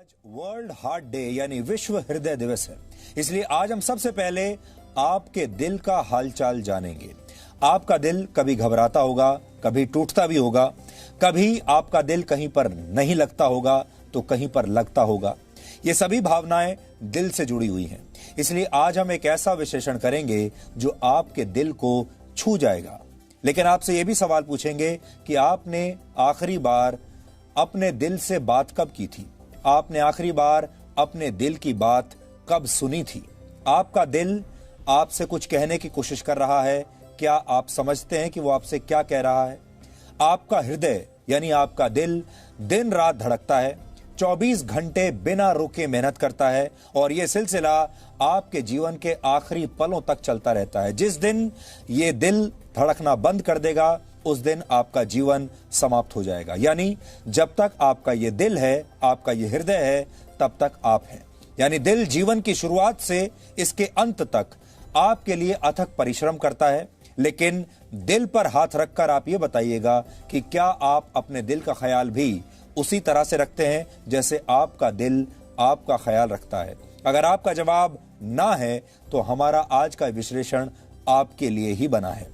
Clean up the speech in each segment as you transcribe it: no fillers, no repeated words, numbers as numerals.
आज world heart day यानी विश्व हृदय दिवस है। इसलिए आज हम सबसे पहले आपके दिल का हालचाल जानेंगे। आपका दिल कभी घबराता होगा, कभी टूटता भी होगा, कभी आपका दिल कहीं पर नहीं लगता होगा तो कहीं पर लगता होगा। ये सभी भावनाएं दिल से जुड़ी हुई हैं। इसलिए आज हम एक ऐसा विश्लेषण करेंगे जो आपके दिल को छू जाएगा। लेकिन आपसे यह भी सवाल पूछेंगे कि आपने आखिरी बार अपने दिल से बात कब की थी? आपने आखिरी बार अपने दिल की बात कब सुनी थी? आपका दिल आपसे कुछ कहने की कोशिश कर रहा है। क्या आप समझते हैं कि वो आपसे क्या कह रहा है? आपका हृदय यानी आपका दिल दिन रात धड़कता है, 24 घंटे बिना रुके मेहनत करता है और यह सिलसिला आपके जीवन के आखिरी पलों तक चलता रहता है। जिस दिन ये दिल धड़कना बंद कर देगा उस दिन आपका जीवन समाप्त हो जाएगा। यानी जब तक आपका ये दिल है, आपका ये हृदय है, तब तक आप हैं। यानी दिल जीवन की शुरुआत से इसके अंत तक आपके लिए अथक परिश्रम करता है। लेकिन दिल पर हाथ रखकर आप ये बताइएगा कि क्या आप अपने दिल का ख्याल भी उसी तरह से रखते हैं जैसे आपका दिल आपका ख्याल रखता है? अगर आपका जवाब ना है तो हमारा आज का विश्लेषण आपके लिए ही बना है।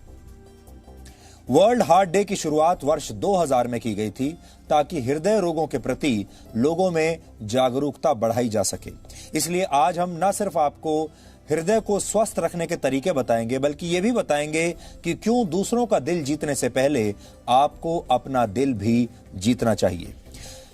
वर्ल्ड हार्ट डे की शुरुआत वर्ष 2000 में की गई थी ताकि हृदय रोगों के प्रति लोगों में जागरूकता बढ़ाई जा सके। इसलिए आज हम न सिर्फ आपको हृदय को स्वस्थ रखने के तरीके बताएंगे बल्कि यह भी बताएंगे कि क्यों दूसरों का दिल जीतने से पहले आपको अपना दिल भी जीतना चाहिए।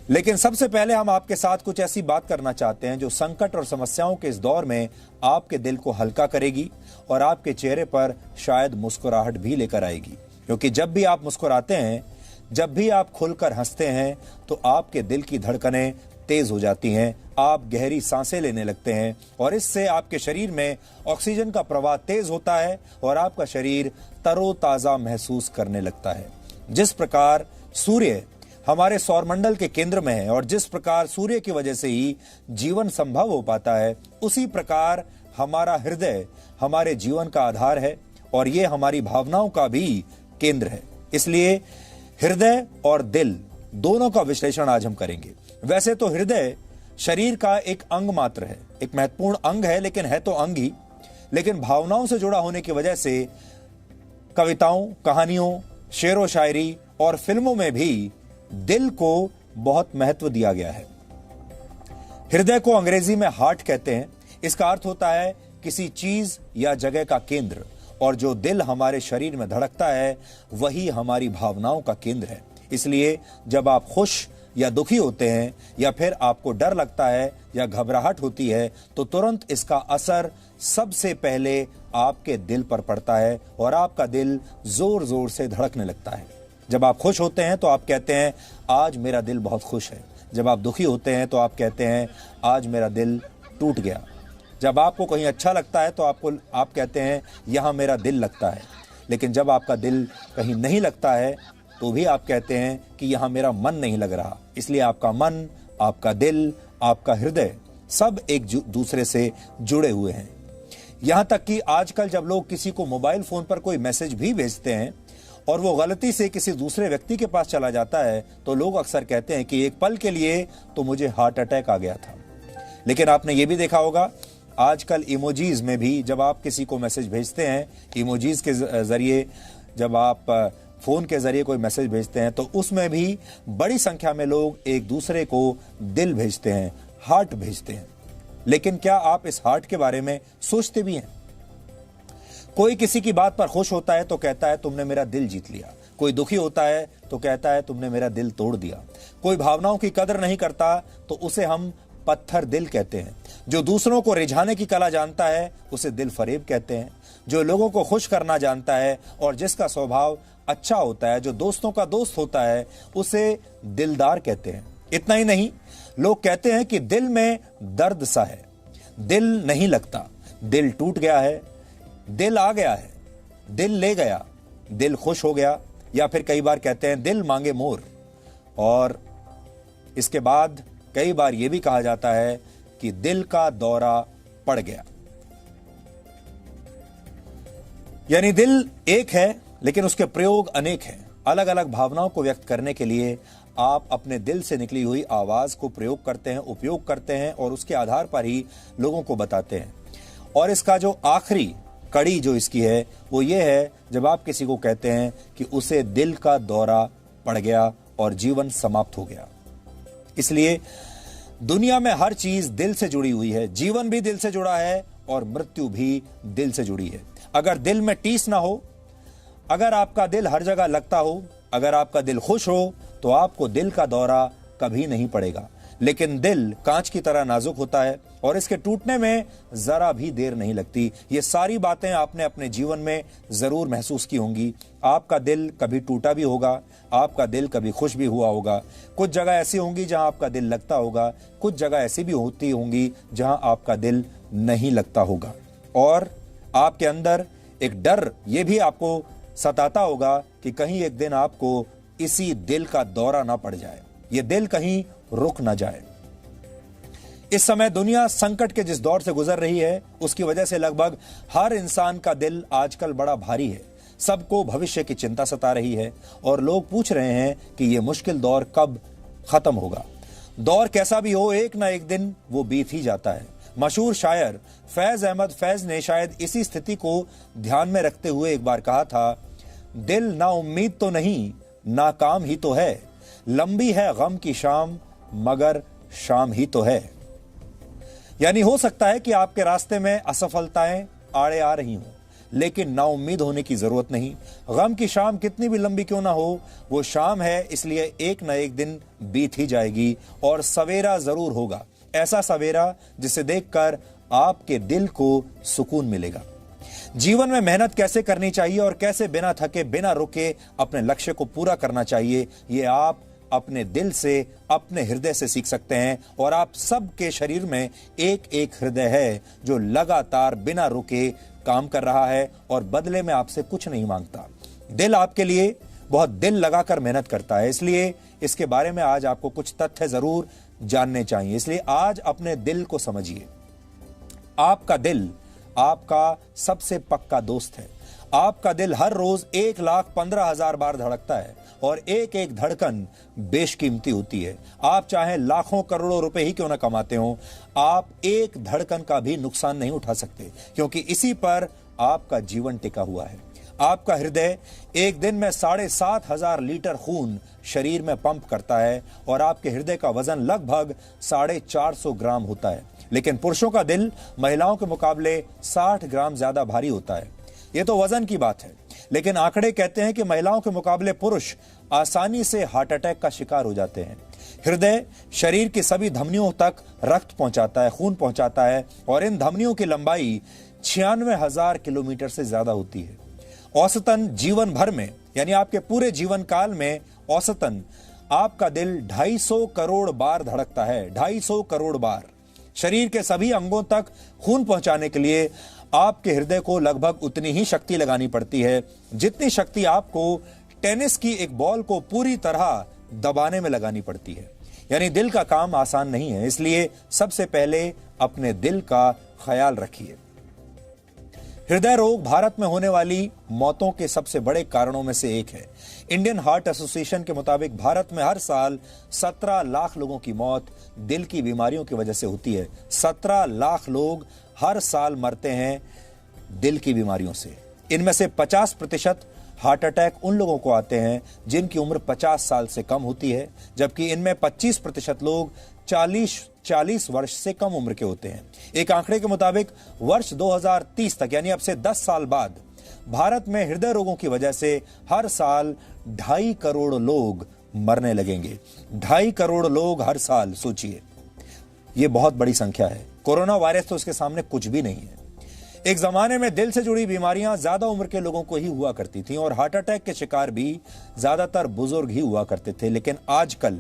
लेकिन सबसे पहले हम आपके साथ कुछ ऐसी बात करना चाहते हैं जो संकट और समस्याओं के इस दौर में आपके दिल को हल्का करेगी और आपके चेहरे पर शायद मुस्कुराहट भी लेकर आएगी। क्योंकि जब भी आप मुस्कुराते हैं, जब भी आप खुलकर हंसते हैं तो आपके दिल की धड़कनें तेज हो जाती हैं, आप गहरी सांसें लेने लगते हैं और इससे आपके शरीर में ऑक्सीजन का प्रवाह तेज होता है और आपका शरीर तरोताजा महसूस करने लगता है। जिस प्रकार सूर्य हमारे सौरमंडल के केंद्र में है और जिस प्रकार सूर्य की वजह से ही जीवन संभव हो पाता है, उसी प्रकार हमारा हृदय हमारे जीवन का आधार है और ये हमारी भावनाओं का भी केंद्र है। इसलिए हृदय और दिल दोनों का विश्लेषण आज हम करेंगे। वैसे तो हृदय शरीर का एक अंग मात्र है, एक महत्वपूर्ण अंग है, लेकिन है तो अंग ही, लेकिन भावनाओं से जुड़ा होने की वजह से कविताओं, कहानियों, शेरो शायरी और फिल्मों में भी दिल को बहुत महत्व दिया गया है। हृदय को अंग्रेजी में हार्ट कहते हैं। इसका अर्थ होता है किसी चीज या जगह का केंद्र, और जो दिल हमारे शरीर में धड़कता है वही हमारी भावनाओं का केंद्र है। इसलिए जब आप खुश या दुखी होते हैं या फिर आपको डर लगता है या घबराहट होती है तो तुरंत इसका असर सबसे पहले आपके दिल पर पड़ता है और आपका दिल जोर जोर से धड़कने लगता है। जब आप खुश होते हैं तो आप कहते हैं आज मेरा दिल बहुत खुश है। जब आप दुखी होते हैं तो आप कहते हैं आज मेरा दिल टूट गया। जब आपको कहीं अच्छा लगता है तो आप कहते हैं यहाँ मेरा दिल लगता है। लेकिन जब आपका दिल कहीं नहीं लगता है तो भी आप कहते हैं कि यहाँ मेरा मन नहीं लग रहा। इसलिए आपका मन, आपका दिल, आपका हृदय सब एक दूसरे से जुड़े हुए हैं। यहाँ तक कि आजकल जब लोग किसी को मोबाइल फोन पर कोई मैसेज भी भेजते हैं और वो गलती से किसी दूसरे व्यक्ति के पास चला जाता है तो लोग अक्सर कहते हैं कि एक पल के लिए तो मुझे हार्ट अटैक आ गया था। लेकिन आपने ये भी देखा होगा आजकल इमोजीज में भी जब आप किसी को मैसेज भेजते हैं, इमोजीज के जरिए जब आप फोन के जरिए कोई मैसेज भेजते हैं तो उसमें भी बड़ी संख्या में लोग एक दूसरे को दिल भेजते हैं, हार्ट भेजते हैं। लेकिन क्या आप इस हार्ट के बारे में सोचते भी हैं? कोई किसी की बात पर खुश होता है तो कहता है तुमने मेरा दिल जीत लिया। कोई दुखी होता है तो कहता है तुमने मेरा दिल तोड़ दिया। कोई भावनाओं की कदर नहीं करता तो उसे हम पत्थर दिल कहते हैं। जो दूसरों को रिझाने की कला जानता है उसे दिल फरेब कहते हैं। जो लोगों को खुश करना जानता है और जिसका स्वभाव अच्छा होता है, जो दोस्तों का दोस्त होता है, उसे दिलदार कहते हैं। इतना ही नहीं, लोग कहते हैं कि दिल में दर्द सा है, दिल नहीं लगता, दिल टूट गया है, दिल आ गया है, दिल ले गया, दिल खुश हो गया, या फिर कई बार कहते हैं दिल मांगे मोर। और इसके बाद कई बार यह भी कहा जाता है कि दिल का दौरा पड़ गया। यानी दिल एक है लेकिन उसके प्रयोग अनेक हैं। अलग अलग भावनाओं को व्यक्त करने के लिए आप अपने दिल से निकली हुई आवाज को प्रयोग करते हैं, उपयोग करते हैं और उसके आधार पर ही लोगों को बताते हैं। और इसका जो आखिरी कड़ी जो इसकी है वो ये है, जब आप किसी को कहते हैं कि उसे दिल का दौरा पड़ गया और जीवन समाप्त हो गया। इसलिए दुनिया में हर चीज दिल से जुड़ी हुई है, जीवन भी दिल से जुड़ा है और मृत्यु भी दिल से जुड़ी है। अगर दिल में टीस ना हो, अगर आपका दिल हर जगह लगता हो, अगर आपका दिल खुश हो, तो आपको दिल का दौरा कभी नहीं पड़ेगा। लेकिन दिल कांच की तरह नाजुक होता है और इसके टूटने में जरा भी देर नहीं लगती। ये सारी बातें आपने अपने जीवन में जरूर महसूस की होंगी। आपका दिल कभी टूटा भी होगा, आपका दिल कभी खुश भी हुआ होगा। कुछ जगह ऐसी होंगी जहां आपका दिल लगता होगा, कुछ जगह ऐसी भी होती होंगी जहां आपका दिल नहीं लगता होगा। और आपके अंदर एक डर ये भी आपको सताता होगा कि कहीं एक दिन आपको इसी दिल का दौरा ना पड़ जाए, ये दिल कहीं रुक ना जाए। इस समय दुनिया संकट के जिस दौर से गुजर रही है उसकी वजह से लगभग हर इंसान का दिल आजकल बड़ा भारी है। सबको भविष्य की चिंता सता रही है और लोग पूछ रहे हैं कि यह मुश्किल दौर कब खत्म होगा। दौर कैसा भी हो, एक ना एक दिन वो बीत ही जाता है। मशहूर शायर फैज अहमद फैज ने शायद इसी स्थिति को ध्यान में रखते हुए एक बार कहा था, दिल ना उम्मीद तो नहीं, नाकाम ही तो है, लंबी है गम की शाम मगर शाम ही तो है। यानी हो सकता है कि आपके रास्ते में असफलताएं आड़े आ रही हों, लेकिन नाउम्मीद होने की जरूरत नहीं। गम की शाम कितनी भी लंबी क्यों ना हो, वो शाम है, इसलिए एक न एक दिन बीत ही जाएगी और सवेरा जरूर होगा। ऐसा सवेरा जिसे देखकर आपके दिल को सुकून मिलेगा। जीवन में मेहनत कैसे करनी चाहिए और कैसे बिना थके बिना रुके अपने लक्ष्य को पूरा करना चाहिए, ये आप अपने दिल से, अपने हृदय से सीख सकते हैं। और आप सबके शरीर में एक एक हृदय है जो लगातार बिना रुके काम कर रहा है और बदले में आपसे कुछ नहीं मांगता। दिल आपके लिए बहुत दिल लगाकर मेहनत करता है, इसलिए इसके बारे में आज आपको कुछ तथ्य जरूर जानने चाहिए। इसलिए आज अपने दिल को समझिए। आपका दिल आपका सबसे पक्का दोस्त है। आपका दिल हर रोज 1,15,000 बार धड़कता है और एक एक धड़कन बेशकीमती होती है। आप चाहे लाखों करोड़ों रुपए ही क्यों ना कमाते हो, आप एक धड़कन का भी नुकसान नहीं उठा सकते, क्योंकि इसी पर आपका जीवन टिका हुआ है। आपका हृदय एक दिन में 7,500 लीटर खून शरीर में पंप करता है और आपके हृदय का वजन लगभग 450 ग्राम होता है। लेकिन पुरुषों का दिल महिलाओं के मुकाबले 60 ग्राम ज्यादा भारी होता है। यह तो वजन की बात है, लेकिन आंकड़े कहते हैं कि महिलाओं के मुकाबले पुरुष आसानी से हार्ट अटैक का शिकार हो जाते हैं। हृदय शरीर की सभी धमनियों तक रक्त पहुंचाता है, खून पहुंचाता है और इन धमनियों की लंबाई 96,000 किलोमीटर से ज्यादा होती है। औसतन जीवन भर में, यानी आपके पूरे जीवन काल में औसतन आपका दिल 250 करोड़ बार धड़कता है। 250 करोड़ बार। शरीर के सभी अंगों तक खून पहुंचाने के लिए आपके हृदय को लगभग उतनी ही शक्ति लगानी पड़ती है जितनी शक्ति आपको टेनिस की एक बॉल को पूरी तरह दबाने में लगानी पड़ती है। यानी दिल का काम आसान नहीं है, इसलिए सबसे पहले अपने दिल का ख्याल रखिए। हृदय रोग भारत में होने वाली मौतों के सबसे बड़े कारणों में से एक है। इंडियन हार्ट एसोसिएशन के मुताबिक भारत में हर साल 17 लाख लोगों की मौत दिल की बीमारियों की वजह से होती है। 17 लाख लोग हर साल मरते हैं दिल की बीमारियों से। इनमें से 50% हार्ट अटैक उन लोगों को आते हैं जिनकी उम्र 50 साल से कम होती है, जबकि इनमें 25% लोग 40 वर्ष से कम उम्र के होते हैं। एक आंकड़े के मुताबिक वर्ष 2030 तक, यानी अब से 10 साल बाद, भारत में हृदय रोगों की वजह से हर साल 2.5 करोड़ लोग मरने लगेंगे। 2.5 करोड़ लोग हर साल, सोचिए, यह बहुत बड़ी संख्या है। कोरोना वायरस तो उसके सामने कुछ भी नहीं है। एक जमाने में दिल से जुड़ी बीमारियां ज्यादा उम्र के लोगों को ही हुआ करती थीं और हार्ट अटैक के शिकार भी ज्यादातर बुजुर्ग ही हुआ करते थे, लेकिन आजकल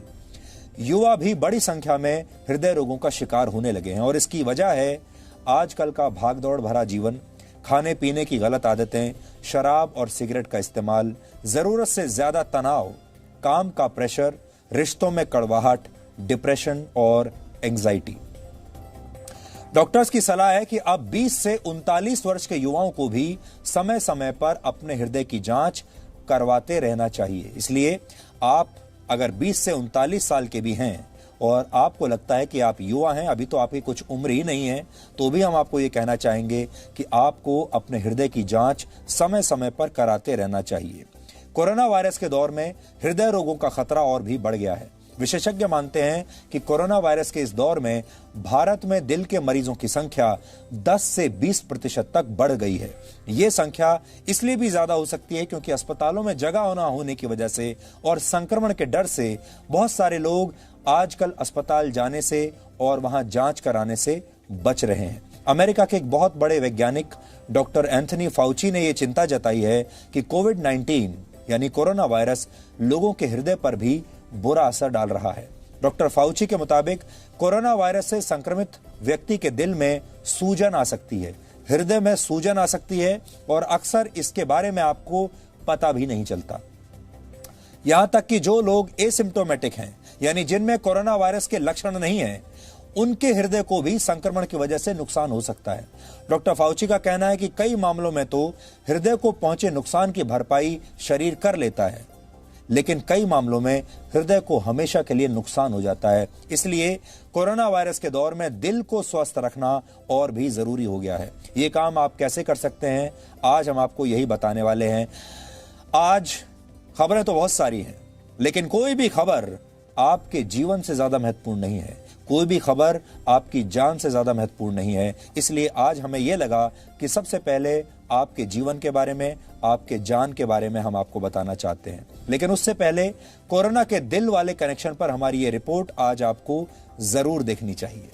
युवा भी बड़ी संख्या में हृदय रोगों का शिकार होने लगे हैं। और इसकी वजह है आजकल का भागदौड़ भरा जीवन, खाने पीने की गलत आदतें, शराब और सिगरेट का इस्तेमाल, जरूरत से ज्यादा तनाव, काम का प्रेशर, रिश्तों में कड़वाहट, डिप्रेशन और एंजाइटी। डॉक्टर्स की सलाह है कि अब 20 से 39 वर्ष के युवाओं को भी समय समय पर अपने हृदय की जांच करवाते रहना चाहिए। इसलिए आप अगर 20 से 39 साल के भी हैं और आपको लगता है कि आप युवा हैं, अभी तो आपकी कुछ उम्र ही नहीं है, तो भी हम आपको ये कहना चाहेंगे कि आपको अपने हृदय की जांच समय समय पर कराते रहना चाहिए। कोरोना वायरस के दौर में हृदय रोगों का खतरा और भी बढ़ गया है। विशेषज्ञ मानते हैं कि कोरोना वायरस के इस दौर में भारत में दिल के मरीजों की संख्या 10 से 20% तक बढ़ गई है। ये संख्या इसलिए भी ज्यादा हो सकती है क्योंकि अस्पतालों में जगह न होने की वजह से और संक्रमण के डर से बहुत सारे लोग आजकल अस्पताल जाने से और वहां जांच कराने से बच रहे हैं। अमेरिका के एक बहुत बड़े वैज्ञानिक डॉक्टर एंथनी फाउची ने यह चिंता जताई है कि कोविड-19 यानी कोरोना वायरस लोगों के हृदय पर भी बुरा असर डाल रहा है। डॉक्टर फाउची के मुताबिक कोरोना वायरस से संक्रमित व्यक्ति के दिल में सूजन आ सकती है, हृदय में सूजन आ सकती है और अक्सर इसके बारे में आपको पता भी नहीं चलता। यहां तक कि जो लोग एसिम्प्टोमेटिक हैं, यानी जिनमें कोरोना वायरस के लक्षण नहीं हैं, उनके हृदय को भी संक्रमण की वजह से नुकसान हो सकता है। डॉक्टर फाउची का कहना है कि कई मामलों में तो हृदय को पहुंचे नुकसान की भरपाई शरीर कर लेता है, लेकिन कई मामलों में हृदय को हमेशा के लिए नुकसान हो जाता है। इसलिए कोरोना वायरस के दौर में दिल को स्वस्थ रखना और भी जरूरी हो गया है। ये काम आप कैसे कर सकते हैं, आज हम आपको यही बताने वाले हैं। आज खबरें तो बहुत सारी हैं, लेकिन कोई भी खबर आपके जीवन से ज्यादा महत्वपूर्ण नहीं है, कोई भी खबर आपकी जान से ज्यादा महत्वपूर्ण नहीं है। इसलिए आज हमें यह लगा कि सबसे पहले आपके जीवन के बारे में, आपके जान के बारे में हम आपको बताना चाहते हैं। लेकिन उससे पहले कोरोना के दिल वाले कनेक्शन पर हमारी ये रिपोर्ट आज आपको जरूर देखनी चाहिए।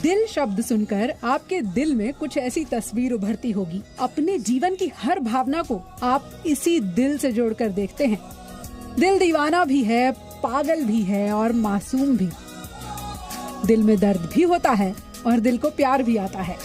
दिल शब्द सुनकर आपके दिल में कुछ ऐसी तस्वीर उभरती होगी। अपने जीवन की हर भावना को आप इसी दिल से जोड़कर देखते हैं। दिल दीवाना भी है, पागल भी है और मासूम भी। दिल में दर्द भी होता है और दिल को प्यार भी आता है।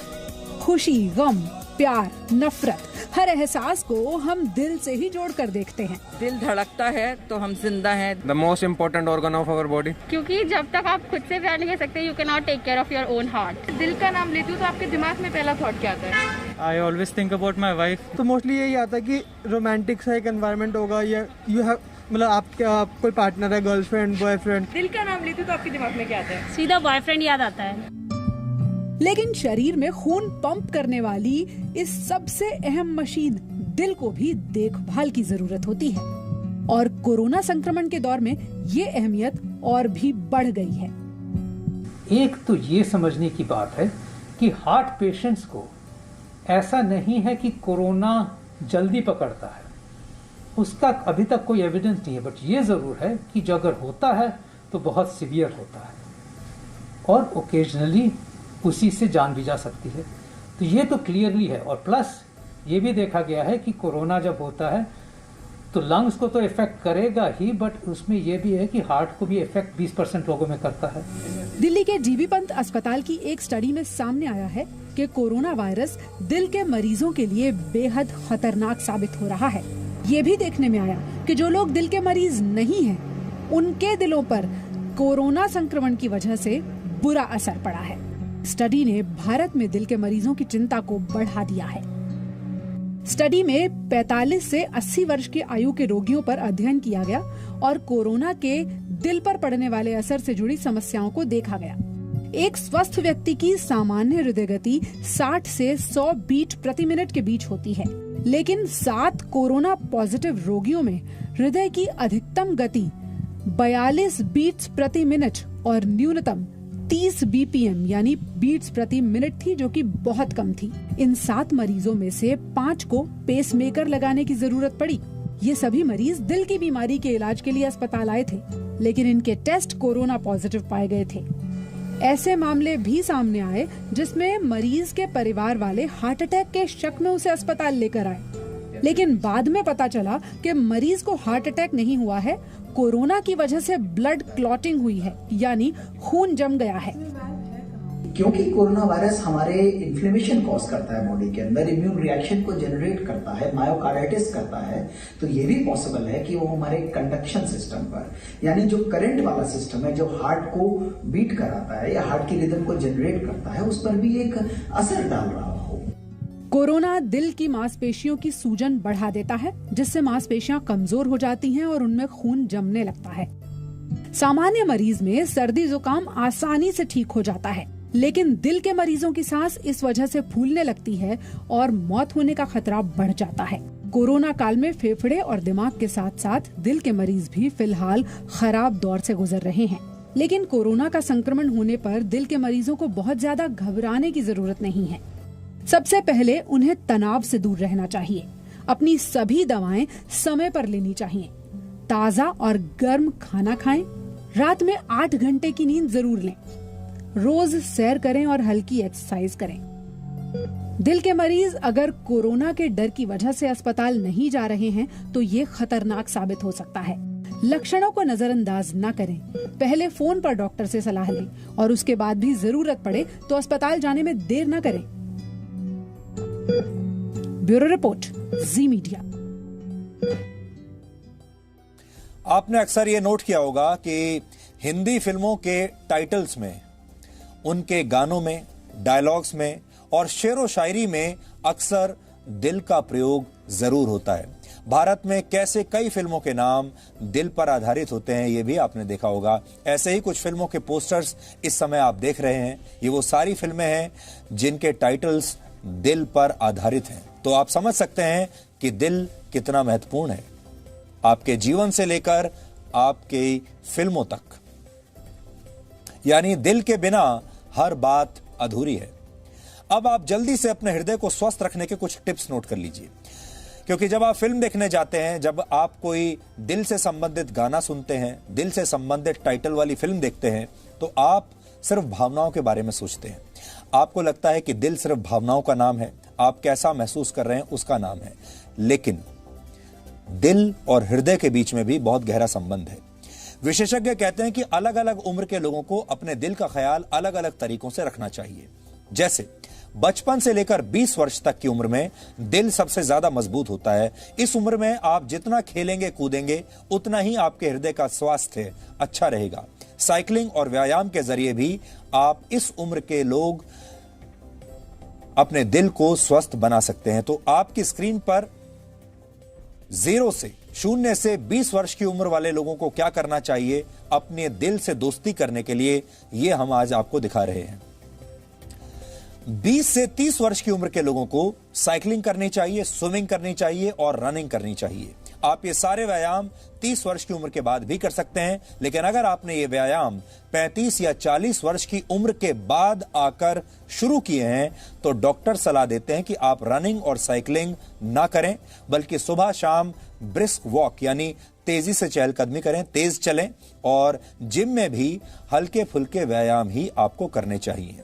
खुशी, गम, प्यार, नफरत, हर एहसास को हम दिल से ही जोड़कर देखते हैं। दिल धड़कता है तो हम जिंदा हैं। The most important organ of our body. क्योंकि जब तक आप खुद से प्यार नहीं कर सकते, you cannot take care of your own heart. दिल का नाम लेती हूँ तो आपके दिमाग में पहला थॉट क्या आता है? I always think about my wife. तो मोस्टली यही आता है कि रोमांटिक सा एक एनवायरनमेंट होगा या यू हैव मतलब आपका कोई पार्टनर है, गर्लफ्रेंड, बॉयफ्रेंड। दिल का नाम लेती हूँ तो आपके दिमाग में क्या आता है? सीधा बॉयफ्रेंड याद आता है। लेकिन शरीर में खून पंप करने वाली इस सबसे अहम मशीन दिल को भी देखभाल की जरूरत होती है और कोरोना संक्रमण के दौर में ये अहमियत और भी बढ़ गई है। एक तो ये समझने की बात है कि हार्ट पेशेंट्स को ऐसा नहीं है कि कोरोना जल्दी पकड़ता है, उसका अभी तक कोई एविडेंस नहीं है, बट ये जरूर है कि जो अगर होता है तो बहुत सीवियर होता है और ओकेजनली उसी से जान भी जा सकती है। तो ये तो क्लियरली है। और प्लस ये भी देखा गया है कि कोरोना जब होता है तो लंग्स को तो इफेक्ट करेगा ही, बट उसमें ये भी है कि हार्ट को भी इफेक्ट 20% लोगों में करता है। दिल्ली के जीबी पंत अस्पताल की एक स्टडी में सामने आया है कि कोरोना वायरस दिल के मरीजों के लिए बेहद खतरनाक साबित हो रहा है। ये भी देखने में आया कि जो लोग दिल के मरीज नहीं हैं, उनके दिलों पर कोरोना संक्रमण की वजह से बुरा असर पड़ा है। स्टडी ने भारत में दिल के मरीजों की चिंता को बढ़ा दिया है। स्टडी में 45 से 80 वर्ष की आयु के रोगियों पर अध्ययन किया गया और कोरोना के दिल पर पड़ने वाले असर से जुड़ी समस्याओं को देखा गया। एक स्वस्थ व्यक्ति की सामान्य हृदय गति 60 से 100 बीट प्रति मिनट के बीच होती है, लेकिन 7 कोरोना पॉजिटिव रोगियों में हृदय की अधिकतम गति 42 बीट्स प्रति मिनट और न्यूनतम 30 बीपीएम यानी बीट्स प्रति मिनट थी, जो कि बहुत कम थी। इन 7 मरीजों में से 5 को पेसमेकर लगाने की जरूरत पड़ी। ये सभी मरीज दिल की बीमारी के इलाज के लिए अस्पताल आए थे, लेकिन इनके टेस्ट कोरोना पॉजिटिव पाए गए थे। ऐसे मामले भी सामने आए जिसमें मरीज के परिवार वाले हार्ट अटैक के शक में उसे अस्पताल लेकर आए, लेकिन बाद में पता चला कि मरीज को हार्ट अटैक नहीं हुआ है, कोरोना की वजह से ब्लड क्लॉटिंग हुई है, यानी खून जम गया है। क्योंकि कोरोना वायरस हमारे इन्फ्लेमेशन कॉज करता है बॉडी के अंदर, इम्यून रिएक्शन को जनरेट करता है, मायोकार्डाइटिस करता है, तो ये भी पॉसिबल है कि वो हमारे कंडक्शन सिस्टम पर, यानी जो करंट वाला सिस्टम है, जो हार्ट को बीट कराता है या हार्ट की रिदम को जनरेट करता है, उस पर भी एक असर डाल रहा हो। कोरोना दिल की मांसपेशियों की सूजन बढ़ा देता है, जिससे मांसपेशियां कमजोर हो जाती हैं और उनमें खून जमने लगता है। सामान्य मरीज में सर्दी जुकाम आसानी से ठीक हो जाता है, लेकिन दिल के मरीजों की सांस इस वजह से फूलने लगती है और मौत होने का खतरा बढ़ जाता है। कोरोना काल में फेफड़े और दिमाग के साथ साथ दिल के मरीज भी फिलहाल खराब दौर से गुजर रहे हैं। लेकिन कोरोना का संक्रमण होने पर दिल के मरीजों को बहुत ज्यादा घबराने की जरूरत नहीं है। सबसे पहले उन्हें तनाव से दूर रहना चाहिए। अपनी सभी दवाएं समय पर लेनी चाहिए। ताजा और गर्म खाना खाएं। रात में 8 घंटे की नींद जरूर लें। रोज सैर करें और हल्की एक्सरसाइज करें। दिल के मरीज अगर कोरोना के डर की वजह से अस्पताल नहीं जा रहे हैं तो ये खतरनाक साबित हो सकता है। लक्षणों को नजरअंदाज न करें। पहले फोन पर डॉक्टर से सलाह लें और उसके बाद भी जरूरत पड़े तो अस्पताल जाने में देर न करें। ब्यूरो रिपोर्ट, जी मीडिया। आपने अक्सर ये नोट किया होगा कि हिंदी फिल्मों के टाइटल्स में, उनके गानों में, डायलॉग्स में और शेरो शायरी में अक्सर दिल का प्रयोग जरूर होता है। भारत में कैसे कई फिल्मों के नाम दिल पर आधारित होते हैं, ये भी आपने देखा होगा। ऐसे ही कुछ फिल्मों के पोस्टर्स इस समय आप देख रहे हैं। ये वो सारी फिल्में हैं जिनके टाइटल्स दिल पर आधारित हैं। तो आप समझ सकते हैं कि दिल कितना महत्वपूर्ण है, आपके जीवन से लेकर आपकी फिल्मों तक। यानी दिल के बिना हर बात अधूरी है। अब आप जल्दी से अपने हृदय को स्वस्थ रखने के कुछ टिप्स नोट कर लीजिए, क्योंकि जब आप फिल्म देखने जाते हैं, जब आप कोई दिल से संबंधित गाना सुनते हैं, दिल से संबंधित टाइटल वाली फिल्म देखते हैं, तो आप सिर्फ भावनाओं के बारे में सोचते हैं। आपको लगता है कि दिल सिर्फ भावनाओं का नाम है, आप कैसा महसूस कर रहे हैं उसका नाम है। लेकिन दिल और हृदय के बीच में भी बहुत गहरा संबंध है। विशेषज्ञ कहते हैं कि अलग अलग उम्र के लोगों को अपने दिल का ख्याल अलग अलग तरीकों से रखना चाहिए। जैसे बचपन से लेकर 20 वर्ष तक की उम्र में दिल सबसे ज्यादा मजबूत होता है। इस उम्र में आप जितना खेलेंगे कूदेंगे उतना ही आपके हृदय का स्वास्थ्य अच्छा रहेगा। साइकिलिंग और व्यायाम के जरिए भी आप इस उम्र के लोग अपने दिल को स्वस्थ बना सकते हैं। तो आपकी स्क्रीन पर 0 से 20 वर्ष की उम्र वाले लोगों को क्या करना चाहिए अपने दिल से दोस्ती करने के लिए, ये हम आज आपको दिखा रहे हैं। 20 से 30 वर्ष की उम्र के लोगों को साइकिलिंग करनी चाहिए, स्विमिंग करनी चाहिए और रनिंग करनी चाहिए। आप ये सारे व्यायाम 30 वर्ष की उम्र के बाद भी कर सकते हैं, लेकिन अगर आपने ये व्यायाम 35 या 40 वर्ष की उम्र के बाद आकर शुरू किए हैं तो डॉक्टर सलाह देते हैं कि आप रनिंग और साइकिलिंग ना करें, बल्कि सुबह शाम ब्रिस्क वॉक यानी तेजी से चहलकदमी करें, तेज चलें और जिम में भी हल्के फुल्के व्यायाम ही आपको करने चाहिए।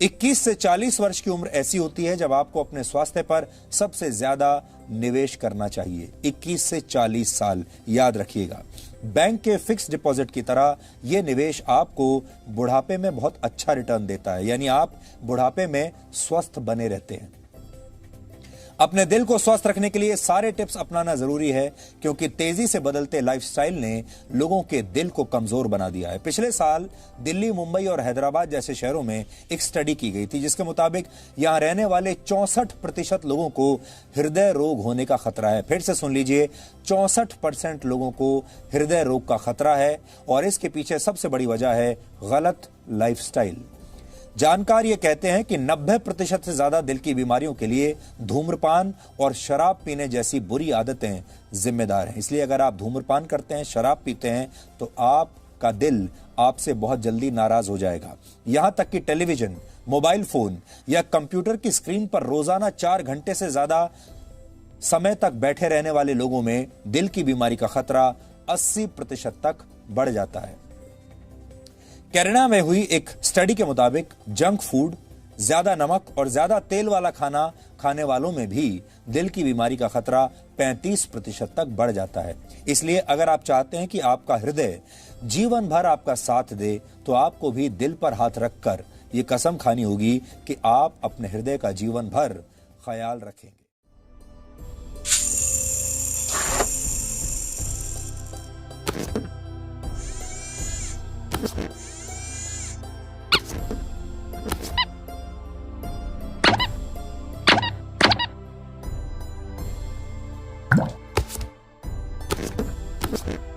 21 से 40 वर्ष की उम्र ऐसी होती है जब आपको अपने स्वास्थ्य पर सबसे ज्यादा निवेश करना चाहिए। 21 से 40 साल, याद रखिएगा। बैंक के फिक्स डिपॉजिट की तरह यह निवेश आपको बुढ़ापे में बहुत अच्छा रिटर्न देता है, यानी आप बुढ़ापे में स्वस्थ बने रहते हैं। अपने दिल को स्वस्थ रखने के लिए सारे टिप्स अपनाना जरूरी है, क्योंकि तेजी से बदलते लाइफस्टाइल ने लोगों के दिल को कमजोर बना दिया है। पिछले साल दिल्ली, मुंबई और हैदराबाद जैसे शहरों में एक स्टडी की गई थी, जिसके मुताबिक यहां रहने वाले 64% लोगों को हृदय रोग होने का खतरा है। फिर से सुन लीजिए, 64% लोगों को हृदय रोग का खतरा है और इसके पीछे सबसे बड़ी वजह है गलत लाइफस्टाइल। जानकार ये कहते हैं कि 90% से ज्यादा दिल की बीमारियों के लिए धूम्रपान और शराब पीने जैसी बुरी आदतें जिम्मेदार हैं। इसलिए अगर आप धूम्रपान करते हैं, शराब पीते हैं, तो आपका दिल आपसे बहुत जल्दी नाराज हो जाएगा। यहां तक कि टेलीविजन, मोबाइल फोन या कंप्यूटर की स्क्रीन पर रोजाना 4 घंटे से ज्यादा समय तक बैठे रहने वाले लोगों में दिल की बीमारी का खतरा 80% तक बढ़ जाता है। कनाडा में हुई एक स्टडी के मुताबिक जंक फूड, ज्यादा नमक और ज्यादा तेल वाला खाना खाने वालों में भी दिल की बीमारी का खतरा 35% तक बढ़ जाता है। इसलिए अगर आप चाहते हैं कि आपका हृदय जीवन भर आपका साथ दे, तो आपको भी दिल पर हाथ रखकर ये कसम खानी होगी कि आप अपने हृदय का जीवन भर ख्याल रखेंगे। नमस्ते।